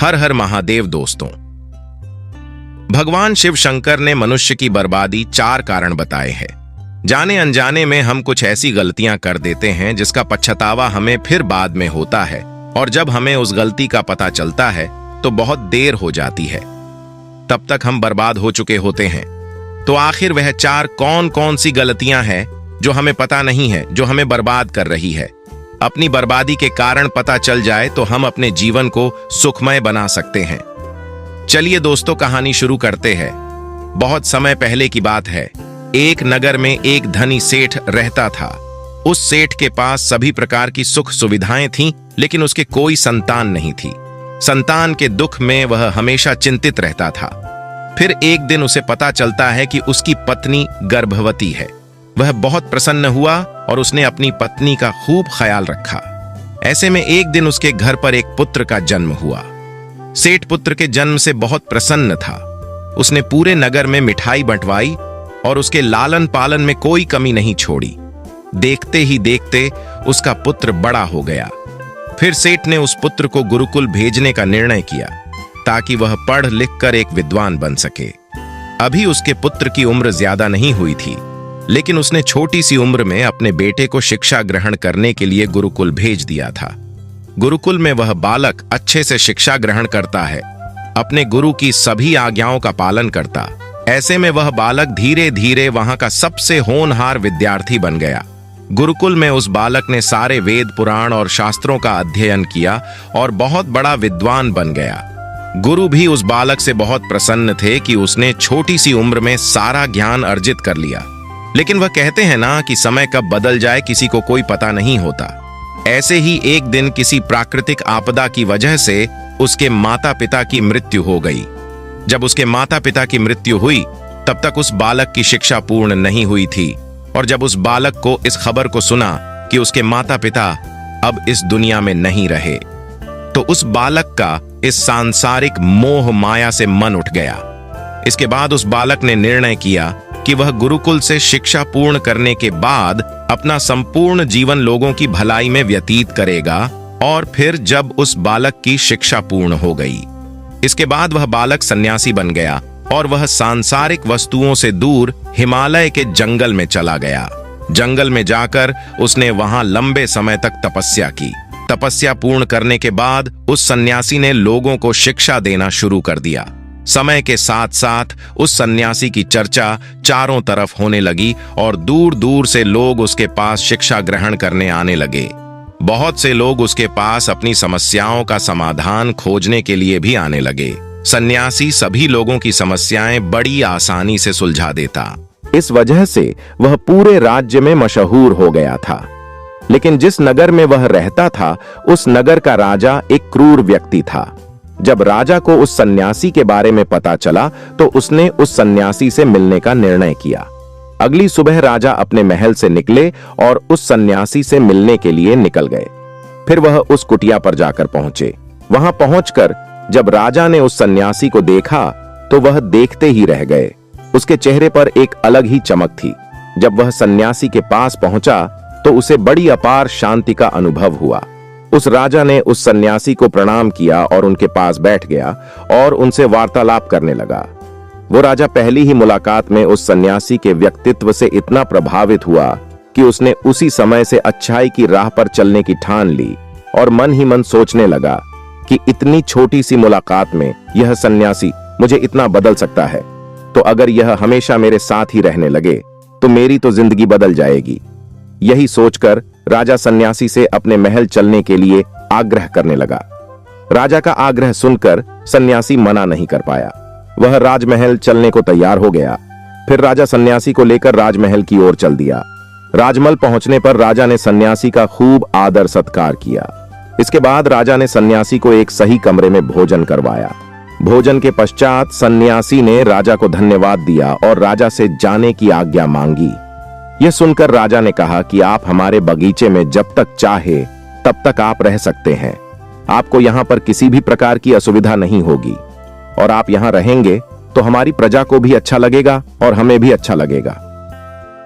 हर हर महादेव दोस्तों। भगवान शिव शंकर ने मनुष्य की बर्बादी 4 कारण बताए हैं। जाने अनजाने में हम कुछ ऐसी गलतियां कर देते हैं जिसका पछतावा हमें फिर बाद में होता है, और जब हमें उस गलती का पता चलता है तो बहुत देर हो जाती है। तब तक हम बर्बाद हो चुके होते हैं। तो आखिर वह 4 कौन कौन सी गलतियां हैं जो हमें पता नहीं है, जो हमें बर्बाद कर रही है? अपनी बर्बादी के कारण पता चल जाए तो हम अपने जीवन को सुखमय बना सकते हैं। चलिए दोस्तों, कहानी शुरू करते हैं। बहुत समय पहले की बात है। एक नगर में एक धनी सेठ रहता था। उस सेठ के पास सभी प्रकार की सुख सुविधाएं थीं, लेकिन उसके कोई संतान नहीं थी। संतान के दुख में वह हमेशा चिंतित रहता था। फिर एक दिन उसे पता चलता है कि उसकी पत्नी गर्भवती है। वह बहुत प्रसन्न हुआ और उसने अपनी पत्नी का खूब ख्याल रखा। ऐसे में एक दिन उसके घर पर एक पुत्र का जन्म हुआ। सेठ पुत्र के जन्म से बहुत प्रसन्न था। उसने पूरे नगर में मिठाई बंटवाई और उसके लालन पालन में कोई कमी नहीं छोड़ी। देखते ही देखते उसका पुत्र बड़ा हो गया। फिर सेठ ने उस पुत्र को गुरुकुल भेजने का निर्णय किया ताकि वह पढ़ लिख कर एक विद्वान बन सके। अभी उसके पुत्र की उम्र ज्यादा नहीं हुई थी, लेकिन उसने छोटी सी उम्र में अपने बेटे को शिक्षा ग्रहण करने के लिए गुरुकुल भेज दिया था। गुरुकुल में वह बालक अच्छे से शिक्षा ग्रहण करता है, अपने गुरु की सभी आज्ञाओं का पालन करता। ऐसे में वह बालक धीरे धीरे वहां का सबसे होनहार विद्यार्थी बन गया। गुरुकुल में उस बालक ने सारे वेद पुराण और शास्त्रों का अध्ययन किया और बहुत बड़ा विद्वान बन गया। गुरु भी उस बालक से बहुत प्रसन्न थे कि उसने छोटी सी उम्र में सारा ज्ञान अर्जित कर लिया। लेकिन वह कहते हैं ना कि समय कब बदल जाए किसी को कोई पता नहीं होता। ऐसे ही एक दिन किसी प्राकृतिक आपदा की वजह से उसके माता पिता की मृत्यु हो गई। जब उसके माता पिता की मृत्यु हुई तब तक उस बालक की शिक्षा पूर्ण नहीं हुई थी, और जब उस बालक को इस खबर को सुना कि उसके माता पिता अब इस दुनिया में नहीं रहे, तो उस बालक का इस सांसारिक मोह माया से मन उठ गया। इसके बाद उस बालक ने निर्णय किया कि वह गुरुकुल से शिक्षा पूर्ण करने के बाद अपना संपूर्ण जीवन लोगों की भलाई में व्यतीत करेगा। और फिर जब उस बालक की शिक्षा पूर्ण हो गई, इसके बाद वह बालक सन्यासी बन गया और वह सांसारिक वस्तुओं से दूर हिमालय के जंगल में चला गया। जंगल में जाकर उसने वहां लंबे समय तक तपस्या की। तपस्या पूर्ण करने के बाद उस सन्यासी ने लोगों को शिक्षा देना शुरू कर दिया। समय के साथ साथ उस सन्यासी की चर्चा चारों तरफ होने लगी और दूर दूर से लोग उसके पास शिक्षा ग्रहण करने आने लगे। बहुत से लोग उसके पास अपनी समस्याओं का समाधान खोजने के लिए भी आने लगे। सन्यासी सभी लोगों की समस्याएं बड़ी आसानी से सुलझा देता। इस वजह से वह पूरे राज्य में मशहूर हो गया था। लेकिन जिस नगर में वह रहता था, उस नगर का राजा एक क्रूर व्यक्ति था। जब राजा को उस सन्यासी के बारे में पता चला तो उसने उस सन्यासी से मिलने का निर्णय किया। अगली सुबह राजा अपने महल से निकले और उस सन्यासी से मिलने के लिए निकल गए। फिर वह उस कुटिया पर जाकर पहुंचे। वहां पहुंचकर जब राजा ने उस सन्यासी को देखा तो वह देखते ही रह गए। उसके चेहरे पर एक अलग ही चमक थी। जब वह सन्यासी के पास पहुंचा तो उसे बड़ी अपार शांति का अनुभव हुआ। उस राजा ने उस सन्यासी को प्रणाम किया और उनके पास बैठ गया और उनसे वार्तालाप करने लगा। वो राजा पहली ही मुलाकात में उस सन्यासी के व्यक्तित्व से इतना प्रभावित हुआ कि उसने उसी समय से अच्छाई की राह पर चलने की ठान ली और मन ही मन सोचने लगा कि इतनी छोटी सी मुलाकात में यह सन्यासी मुझे इतना बदल सकता है, तो अगर यह हमेशा मेरे साथ ही रहने लगे तो मेरी तो जिंदगी बदल जाएगी। यही सोचकर राजा सन्यासी से अपने महल चलने के लिए आग्रह करने लगा। राजा का आग्रह सुनकर सन्यासी मना नहीं कर पाया। वह राजमहल चलने को तैयार हो गया। फिर राजा सन्यासी को लेकर राजमहल की ओर चल दिया। राजमहल पहुंचने पर राजा ने सन्यासी का खूब आदर सत्कार किया। इसके बाद राजा ने सन्यासी को एक सही कमरे में भोजन करवाया। भोजन के पश्चात सन्यासी ने राजा को धन्यवाद दिया और राजा से जाने की आज्ञा मांगी। यह सुनकर राजा ने कहा कि आप हमारे बगीचे में जब तक चाहे तब तक आप रह सकते हैं। आपको यहाँ पर किसी भी प्रकार की असुविधा नहीं होगी, और आप यहाँ रहेंगे तो हमारी प्रजा को भी अच्छा लगेगा और हमें भी अच्छा लगेगा।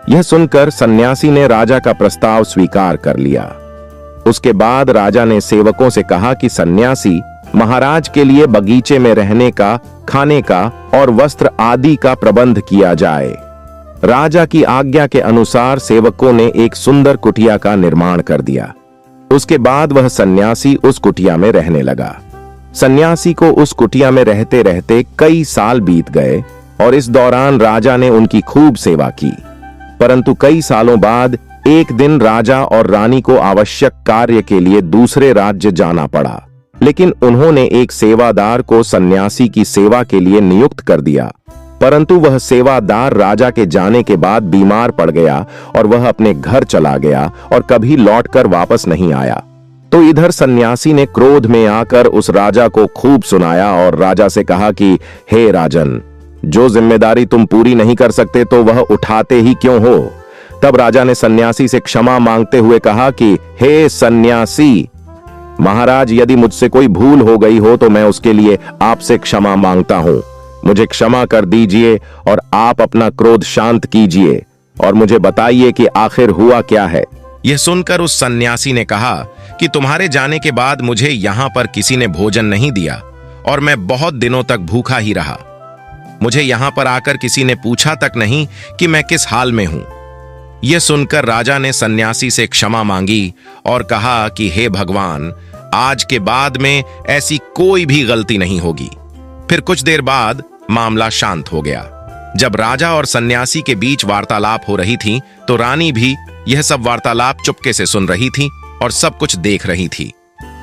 यह सुनकर सन्यासी ने राजा का प्रस्ताव स्वीकार कर लिया। उसके बाद राजा ने सेवकों से कहा कि सन्यासी महाराज के लिए बगीचे में रहने का, खाने का और वस्त्र आदि का प्रबंध किया जाए। राजा की आज्ञा के अनुसार सेवकों ने एक सुंदर कुटिया का निर्माण कर दिया। उसके बाद वह सन्यासी उस कुटिया में रहने लगा। सन्यासी को उस कुटिया में रहते रहते कई साल बीत गए और इस दौरान राजा ने उनकी खूब सेवा की। परंतु कई सालों बाद एक दिन राजा और रानी को आवश्यक कार्य के लिए दूसरे राज्य जाना पड़ा, लेकिन उन्होंने एक सेवादार को सन्यासी की सेवा के लिए नियुक्त कर दिया। परंतु वह सेवादार राजा के जाने के बाद बीमार पड़ गया और वह अपने घर चला गया और कभी लौटकर वापस नहीं आया। तो इधर सन्यासी ने क्रोध में आकर उस राजा को खूब सुनाया और राजा से कहा कि हे राजन, जो जिम्मेदारी तुम पूरी नहीं कर सकते तो वह उठाते ही क्यों हो। तब राजा ने सन्यासी से क्षमा मांगते हुए कहा कि हे सन्यासी, महाराज, यदि मुझसे कोई भूल हो गई हो तो मैं उसके लिए आपसे क्षमा मांगता हूं। मुझे क्षमा कर दीजिए और आप अपना क्रोध शांत कीजिए और मुझे बताइए कि आखिर हुआ क्या है। यह सुनकर उस सन्यासी ने कहा कि तुम्हारे जाने के बाद मुझे यहां पर किसी ने भोजन नहीं दिया और मैं बहुत दिनों तक भूखा ही रहा। मुझे यहां पर आकर किसी ने पूछा तक नहीं कि मैं किस हाल में हूं। यह सुनकर राजा ने सन्यासी से क्षमा मांगी और कहा कि हे भगवान, आज के बाद में ऐसी कोई भी गलती नहीं होगी। फिर कुछ देर बाद मामला शांत हो गया। जब राजा और सन्यासी के बीच वार्तालाप हो रही थी तो रानी भी यह सब वार्तालाप चुपके से सुन रही थी और सब कुछ देख रही थी।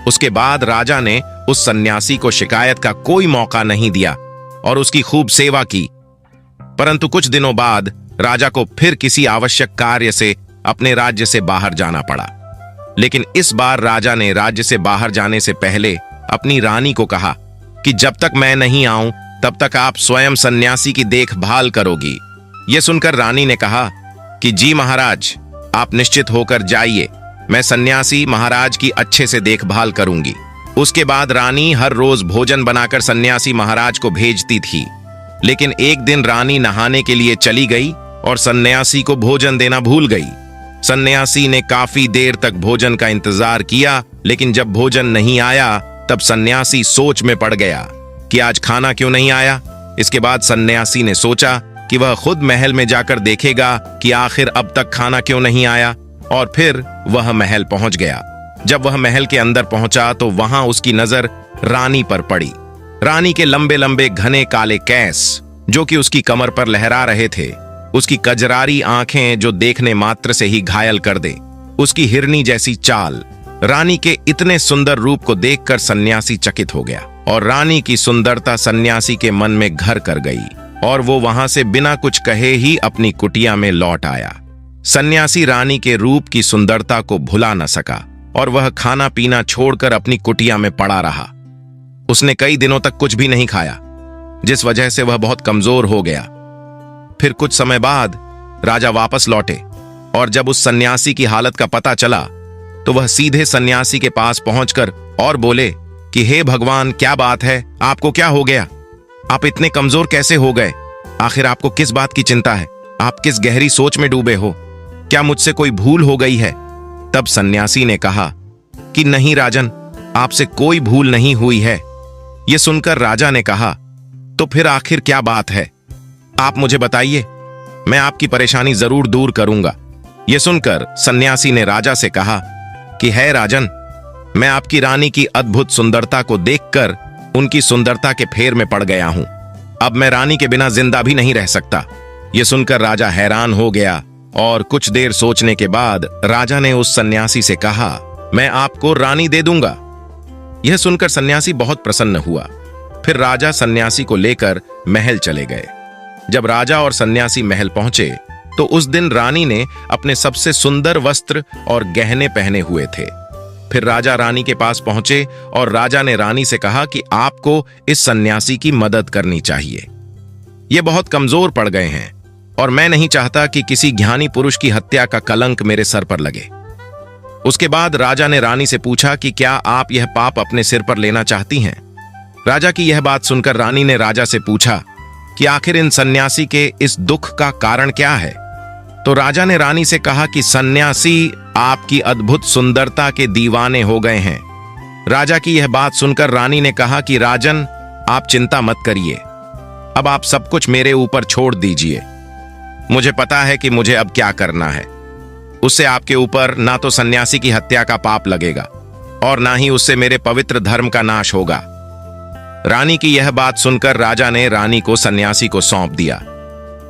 उसके बाद राजा ने उस सन्यासी को शिकायत का कोई मौका नहीं दिया और उसकी खूब सेवा की। परंतु कुछ दिनों बाद राजा को फिर किसी आवश्यक कार्य से अपने राज्य से बाहर जाना पड़ा। लेकिन इस बार राजा ने राज्य से बाहर जाने से पहले अपनी रानी को कहा कि जब तक मैं नहीं आऊं तब तक आप स्वयं सन्यासी की देखभाल करोगी। यह सुनकर रानी ने कहा कि जी महाराज, आप निश्चित होकर जाइए, मैं सन्यासी महाराज की अच्छे से देखभाल करूंगी। उसके बाद रानी हर रोज भोजन बनाकर सन्यासी महाराज को भेजती थी। लेकिन एक दिन रानी नहाने के लिए चली गई और सन्यासी को भोजन देना भूल गई। सन्यासी ने काफी देर तक भोजन का इंतजार किया, लेकिन जब भोजन नहीं आया तब सन्यासी सोच में पड़ गया कि आज खाना क्यों नहीं आया। इसके बाद सन्यासी ने सोचा कि वह खुद महल में जाकर देखेगा कि आखिर अब तक खाना क्यों नहीं आया, और फिर वह महल पहुंच गया। जब वह महल के अंदर पहुंचा तो वहां उसकी नजर रानी पर पड़ी। रानी के लंबे लंबे घने काले केस जो कि उसकी कमर पर लहरा रहे थे, उसकी कजरारी आंखें जो देखने मात्र से ही घायल कर दे, उसकी हिरनी जैसी चाल। रानी के इतने सुंदर रूप को देखकर सन्यासी चकित हो गया और रानी की सुंदरता सन्यासी के मन में घर कर गई और वो वहां से बिना कुछ कहे ही अपनी कुटिया में लौट आया। सन्यासी रानी के रूप की सुंदरता को भुला न सका और वह खाना पीना छोड़कर अपनी कुटिया में पड़ा रहा। उसने कई दिनों तक कुछ भी नहीं खाया, जिस वजह से वह बहुत कमजोर हो गया। फिर कुछ समय बाद राजा वापस लौटे और जब उस सन्यासी की हालत का पता चला तो वह सीधे सन्यासी के पास पहुंचकर और बोले कि हे भगवान, क्या बात है, आपको क्या हो गया? आप इतने कमजोर कैसे हो गए? आखिर आपको किस बात की चिंता है? आप किस गहरी सोच में डूबे हो? क्या मुझसे कोई भूल हो गई है? तब सन्यासी ने कहा कि नहीं राजन, आपसे कोई भूल नहीं हुई है। यह सुनकर राजा ने कहा, तो फिर आखिर क्या बात है? आप मुझे बताइए, मैं आपकी परेशानी जरूर दूर करूंगा। यह सुनकर सन्यासी ने राजा से कहा कि है राजन, मैं आपकी रानी की अद्भुत सुंदरता को देखकर उनकी सुंदरता के फेर में पड़ गया हूं। अब मैं रानी के बिना जिंदा भी नहीं रह सकता। यह सुनकर राजा हैरान हो गया और कुछ देर सोचने के बाद राजा ने उस सन्यासी से कहा, मैं आपको रानी दे दूंगा। यह सुनकर सन्यासी बहुत प्रसन्न हुआ। फिर राजा सन्यासी को लेकर महल चले गए। जब राजा और सन्यासी महल पहुंचे तो उस दिन रानी ने अपने सबसे सुंदर वस्त्र और गहने पहने हुए थे। फिर राजा रानी के पास पहुंचे और राजा ने रानी से कहा कि आपको इस सन्यासी की मदद करनी चाहिए। ये बहुत कमजोर पड़ गए हैं और मैं नहीं चाहता कि किसी ज्ञानी पुरुष की हत्या का कलंक मेरे सर पर लगे। उसके बाद राजा ने रानी से पूछा कि क्या आप यह पाप अपने सिर पर लेना चाहती हैं? राजा की यह बात सुनकर रानी ने राजा से पूछा कि आखिर इन सन्यासी के इस दुख का कारण क्या है? तो राजा ने रानी से कहा कि सन्यासी आपकी अद्भुत सुंदरता के दीवाने हो गए हैं राजा की यह बात सुनकर रानी ने कहा कि राजन, आप चिंता मत करिए, अब आप सब कुछ मेरे ऊपर छोड़ दीजिए। मुझे पता है कि मुझे अब क्या करना है। उससे आपके ऊपर ना तो सन्यासी की हत्या का पाप लगेगा और ना ही उससे मेरे पवित्र धर्म का नाश होगा। रानी की यह बात सुनकर राजा ने रानी को सन्यासी को सौंप दिया।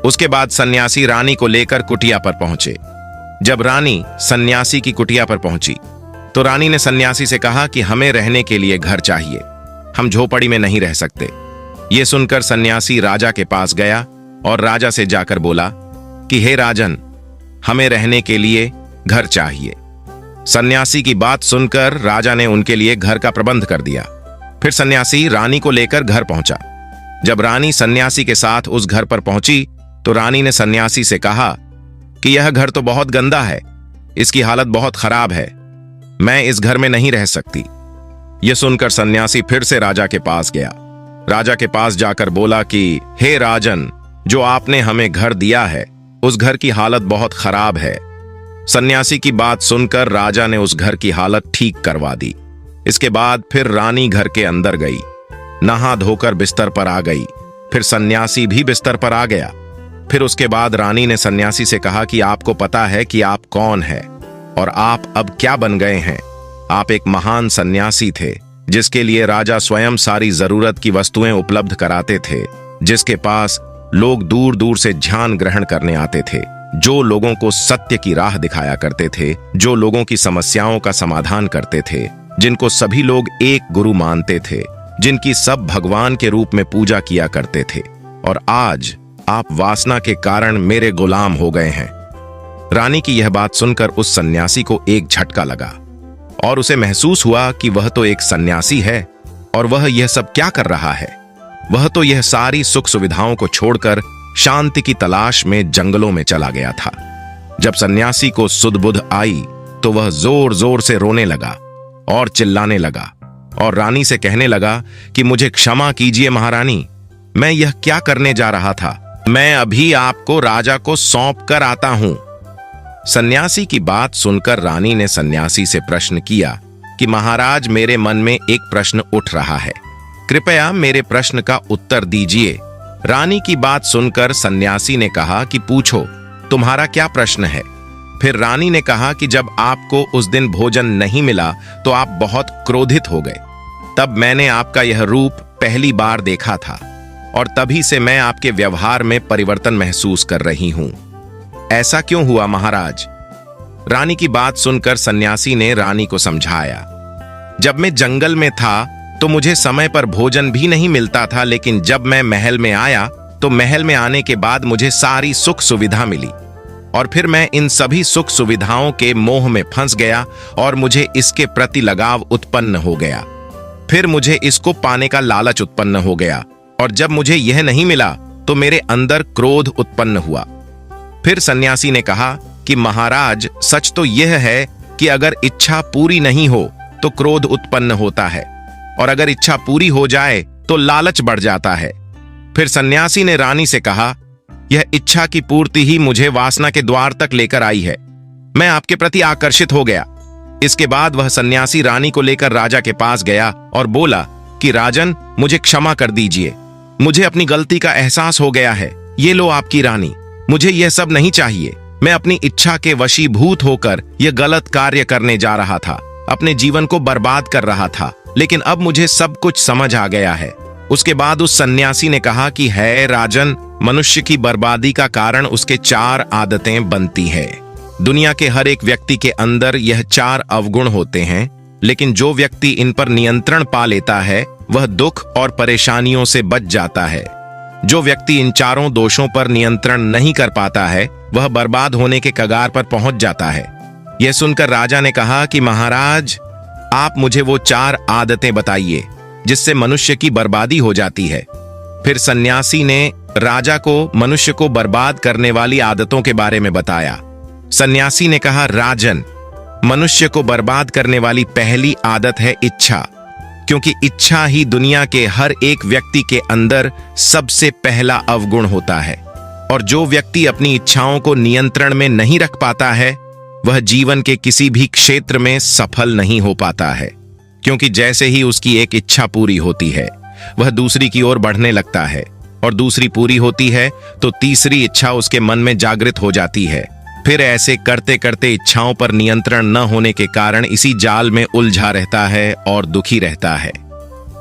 उसके बाद सन्यासी रानी को लेकर कुटिया पर पहुंचे। जब रानी सन्यासी की कुटिया पर पहुंची तो रानी ने सन्यासी से कहा कि हमें रहने के लिए घर चाहिए, हम झोपड़ी में नहीं रह सकते। यह सुनकर सन्यासी राजा के पास गया और राजा से जाकर बोला कि हे राजन, हमें रहने के लिए घर चाहिए। सन्यासी की बात सुनकर राजा ने उनके लिए घर का प्रबंध कर दिया। फिर सन्यासी रानी को लेकर घर पहुंचा। जब रानी सन्यासी के साथ उस घर पर पहुंची तो रानी ने सन्यासी से कहा कि यह घर तो बहुत गंदा है, इसकी हालत बहुत खराब है, मैं इस घर में नहीं रह सकती। यह सुनकर सन्यासी फिर से राजा के पास गया। राजा के पास जाकर बोला कि हे राजन, जो आपने हमें घर दिया है उस घर की हालत बहुत खराब है। सन्यासी की बात सुनकर राजा ने उस घर की हालत ठीक करवा दी। इसके बाद फिर रानी घर के अंदर गई, नहा धोकर बिस्तर पर आ गई। फिर सन्यासी भी बिस्तर पर आ गया। फिर उसके बाद रानी ने सन्यासी से कहा कि आपको पता है कि आप कौन है और आप अब क्या बन गए हैं। आप एक महान सन्यासी थे जिसके लिए राजा स्वयं सारी जरूरत की वस्तुएं उपलब्ध कराते थे, जिसके पास लोग दूर दूर से ध्यान ग्रहण करने आते थे, जो लोगों को सत्य की राह दिखाया करते थे, जो लोगों की समस्याओं का समाधान करते थे, जिनको सभी लोग एक गुरु मानते थे, जिनकी सब भगवान के रूप में पूजा किया करते थे। और आज आप वासना के कारण मेरे गुलाम हो गए हैं। रानी की यह बात सुनकर उस सन्यासी को एक झटका लगा और उसे महसूस हुआ कि वह तो एक सन्यासी है और वह यह सब क्या कर रहा है। वह तो यह सारी सुख सुविधाओं को छोड़कर शांति की तलाश में जंगलों में चला गया था। जब सन्यासी को सुध-बुध आई तो वह जोर जोर से रोने लगा और चिल्लाने लगा और रानी से कहने लगा कि मुझे क्षमा कीजिए महारानी, मैं यह क्या करने जा रहा था। मैं अभी आपको राजा को सौंप कर आता हूं। सन्यासी की बात सुनकर रानी ने सन्यासी से प्रश्न किया कि महाराज, मेरे मन में एक प्रश्न उठ रहा है, कृपया मेरे प्रश्न का उत्तर दीजिए। रानी की बात सुनकर सन्यासी ने कहा कि पूछो, तुम्हारा क्या प्रश्न है। फिर रानी ने कहा कि जब आपको उस दिन भोजन नहीं मिला तो आप बहुत क्रोधित हो गए। तब मैंने आपका यह रूप पहली बार देखा था और तभी से मैं आपके व्यवहार में परिवर्तन महसूस कर रही हूं। ऐसा क्यों हुआ महाराज। रानी की बात सुनकर सन्यासी ने रानी को समझाया, जब मैं जंगल में था तो मुझे समय पर भोजन भी नहीं मिलता था, लेकिन जब मैं महल में आया तो महल में आने के बाद मुझे सारी सुख सुविधा मिली और फिर मैं इन सभी सुख सुविधाओं के मोह में फंस गया और मुझे इसके प्रति लगाव उत्पन्न हो गया। फिर मुझे इसको पाने का लालच उत्पन्न हो गया और जब मुझे यह नहीं मिला तो मेरे अंदर क्रोध उत्पन्न हुआ। फिर सन्यासी ने कहा कि महाराज, सच तो यह है कि अगर इच्छा पूरी नहीं हो तो क्रोध उत्पन्न होता है और अगर इच्छा पूरी हो जाए तो लालच बढ़ जाता है। फिर सन्यासी ने रानी से कहा, यह इच्छा की पूर्ति ही मुझे वासना के द्वार तक लेकर आई है। मैं आपके प्रति आकर्षित हो गया। इसके बाद वह सन्यासी रानी को लेकर राजा के पास गया और बोला कि राजन, मुझे क्षमा कर दीजिए, मुझे अपनी गलती का एहसास हो गया है। ये लो आपकी रानी, मुझे यह सब नहीं चाहिए। मैं अपनी इच्छा के वशीभूत होकर यह गलत कार्य करने जा रहा था, अपने जीवन को बर्बाद कर रहा था, लेकिन अब मुझे सब कुछ समझ आ गया है। उसके बाद उस सन्यासी ने कहा कि है राजन, मनुष्य की बर्बादी का कारण उसके 4 आदतें बनती है। दुनिया के हर एक व्यक्ति के अंदर यह 4 अवगुण होते हैं, लेकिन जो व्यक्ति इन पर नियंत्रण पा लेता है वह दुख और परेशानियों से बच जाता है। जो व्यक्ति इन 4 दोषों पर नियंत्रण नहीं कर पाता है वह बर्बाद होने के कगार पर पहुंच जाता है। यह सुनकर राजा ने कहा कि महाराज, आप मुझे वो 4 आदतें बताइए जिससे मनुष्य की बर्बादी हो जाती है। फिर सन्यासी ने राजा को मनुष्य को बर्बाद करने वाली आदतों के बारे में बताया। सन्यासी ने कहा, राजन, मनुष्य को बर्बाद करने वाली पहली आदत है इच्छा, क्योंकि इच्छा ही दुनिया के हर एक व्यक्ति के अंदर सबसे पहला अवगुण होता है। और जो व्यक्ति अपनी इच्छाओं को नियंत्रण में नहीं रख पाता है वह जीवन के किसी भी क्षेत्र में सफल नहीं हो पाता है। क्योंकि जैसे ही उसकी एक इच्छा पूरी होती है वह दूसरी की ओर बढ़ने लगता है, और दूसरी पूरी होती है तो तीसरी इच्छा उसके मन में जागृत हो जाती है। फिर ऐसे करते करते इच्छाओं पर नियंत्रण न होने के कारण इसी जाल में उलझा रहता है और दुखी रहता है।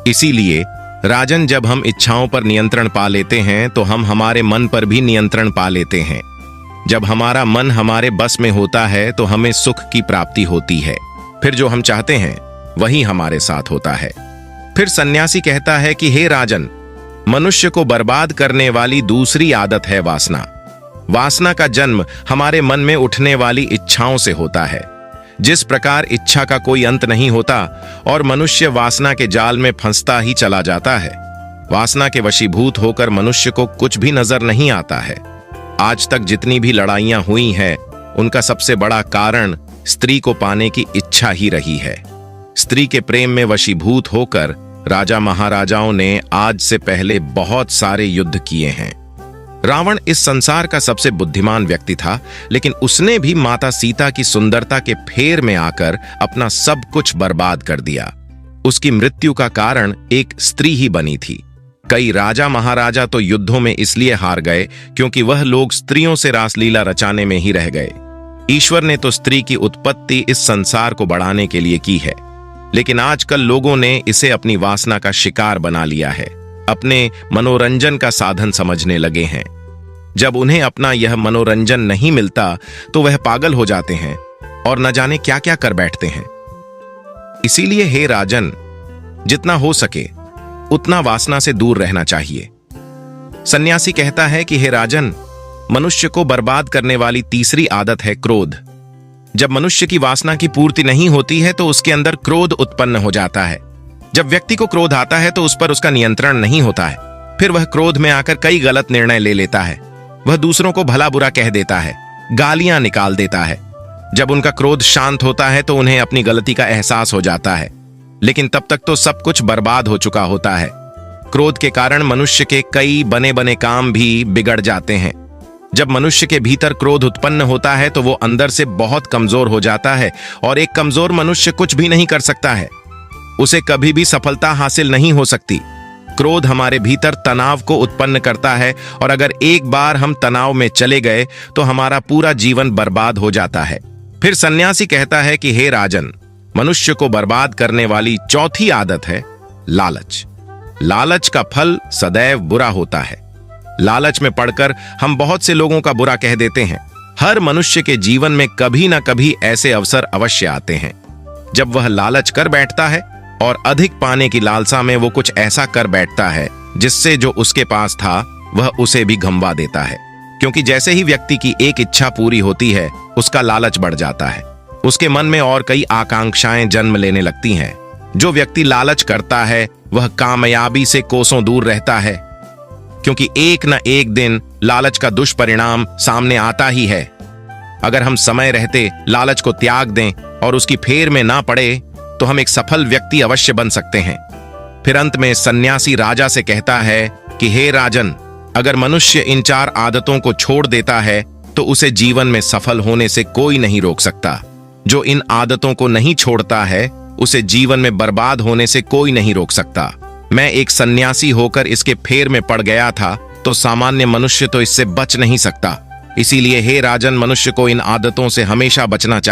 इसीलिए राजन, जब हम इच्छाओं पर नियंत्रण पा लेते हैं तो हम हमारे मन पर भी नियंत्रण पा लेते हैं। जब हमारा मन हमारे बस में होता है तो हमें सुख की प्राप्ति होती है। फिर जो हम चाहते हैं वही हमारे साथ होता है। फिर सन्यासी कहता है कि हे राजन, मनुष्य को बर्बाद करने वाली दूसरी आदत है वासना। वासना का जन्म हमारे मन में उठने वाली इच्छाओं से होता है। जिस प्रकार इच्छा का कोई अंत नहीं होता और मनुष्य वासना के जाल में फंसता ही चला जाता है, वासना के वशीभूत होकर मनुष्य को कुछ भी नजर नहीं आता है। आज तक जितनी भी लड़ाइयां हुई हैं, उनका सबसे बड़ा कारण स्त्री को पाने की इच्छा ही रही है। स्त्री के प्रेम में वशीभूत होकर राजा महाराजाओं ने आज से पहले बहुत सारे युद्ध किए हैं। रावण इस संसार का सबसे बुद्धिमान व्यक्ति था, लेकिन उसने भी माता सीता की सुंदरता के फेर में आकर अपना सब कुछ बर्बाद कर दिया। उसकी मृत्यु का कारण एक स्त्री ही बनी थी। कई राजा महाराजा तो युद्धों में इसलिए हार गए क्योंकि वह लोग स्त्रियों से रासलीला रचाने में ही रह गए। ईश्वर ने तो स्त्री की उत्पत्ति इस संसार को बढ़ाने के लिए की है, लेकिन आजकल लोगों ने इसे अपनी वासना का शिकार बना लिया है, अपने मनोरंजन का साधन समझने लगे हैं। जब उन्हें अपना यह मनोरंजन नहीं मिलता तो वह पागल हो जाते हैं और न जाने क्या क्या कर बैठते हैं। इसीलिए हे राजन, जितना हो सके उतना वासना से दूर रहना चाहिए। सन्यासी कहता है कि हे राजन, मनुष्य को बर्बाद करने वाली तीसरी आदत है क्रोध। जब मनुष्य की वासना की पूर्ति नहीं होती है तो उसके अंदर क्रोध उत्पन्न हो जाता है। जब व्यक्ति को क्रोध आता है तो उस पर उसका नियंत्रण नहीं होता है। फिर वह क्रोध में आकर कई गलत निर्णय ले लेता है। वह दूसरों को भला बुरा कह देता है, गालियां निकाल देता है। जब उनका क्रोध शांत होता है तो उन्हें अपनी गलती का एहसास हो जाता है, लेकिन तब तक तो सब कुछ बर्बाद हो चुका होता है। क्रोध के कारण मनुष्य के कई बने बने काम भी बिगड़ जाते हैं। जब मनुष्य के भीतर क्रोध उत्पन्न होता है तो वो अंदर से बहुत कमजोर हो जाता है, और एक कमजोर मनुष्य कुछ भी नहीं कर सकता है। उसे कभी भी सफलता हासिल नहीं हो सकती। क्रोध हमारे भीतर तनाव को उत्पन्न करता है, और अगर एक बार हम तनाव में चले गए तो हमारा पूरा जीवन बर्बाद हो जाता है। फिर सन्यासी कहता है कि हे राजन, मनुष्य को बर्बाद करने वाली चौथी आदत है लालच। लालच का फल सदैव बुरा होता है। लालच में पड़कर हम बहुत से लोगों का बुरा कह देते हैं। हर मनुष्य के जीवन में कभी ना कभी ऐसे अवसर अवश्य आते हैं जब वह लालच कर बैठता है और अधिक पाने की लालसा में वो कुछ ऐसा कर बैठता है जिससे जो उसके पास था वह उसे भी गंवा देता है। क्योंकि जैसे ही व्यक्ति की एक इच्छा पूरी होती है, उसका लालच बढ़ जाता है। उसके मन में और कई आकांक्षाएं जन्म लेने लगती हैं। जो व्यक्ति लालच करता है वह कामयाबी से कोसों दूर रहता है, क्योंकि एक न एक दिन लालच का दुष्परिणाम सामने आता ही है। अगर हम समय रहते लालच को त्याग दें और उसकी फेर में ना पड़े तो हम एक सफल व्यक्ति अवश्य बन सकते हैं। फिर अंत में सन्यासी राजा से कहता है कि हे राजन, अगर मनुष्य इन 4 आदतों को छोड़ देता है तो उसे जीवन में सफल होने से कोई नहीं रोक सकता। जो इन आदतों को नहीं छोड़ता है उसे जीवन में बर्बाद होने से कोई नहीं रोक सकता। मैं एक सन्यासी होकर इसके फेर में पड़ गया था, तो सामान्य मनुष्य तो इससे बच नहीं सकता। इसीलिए हे राजन, मनुष्य को इन आदतों से हमेशा बचना चाहिए।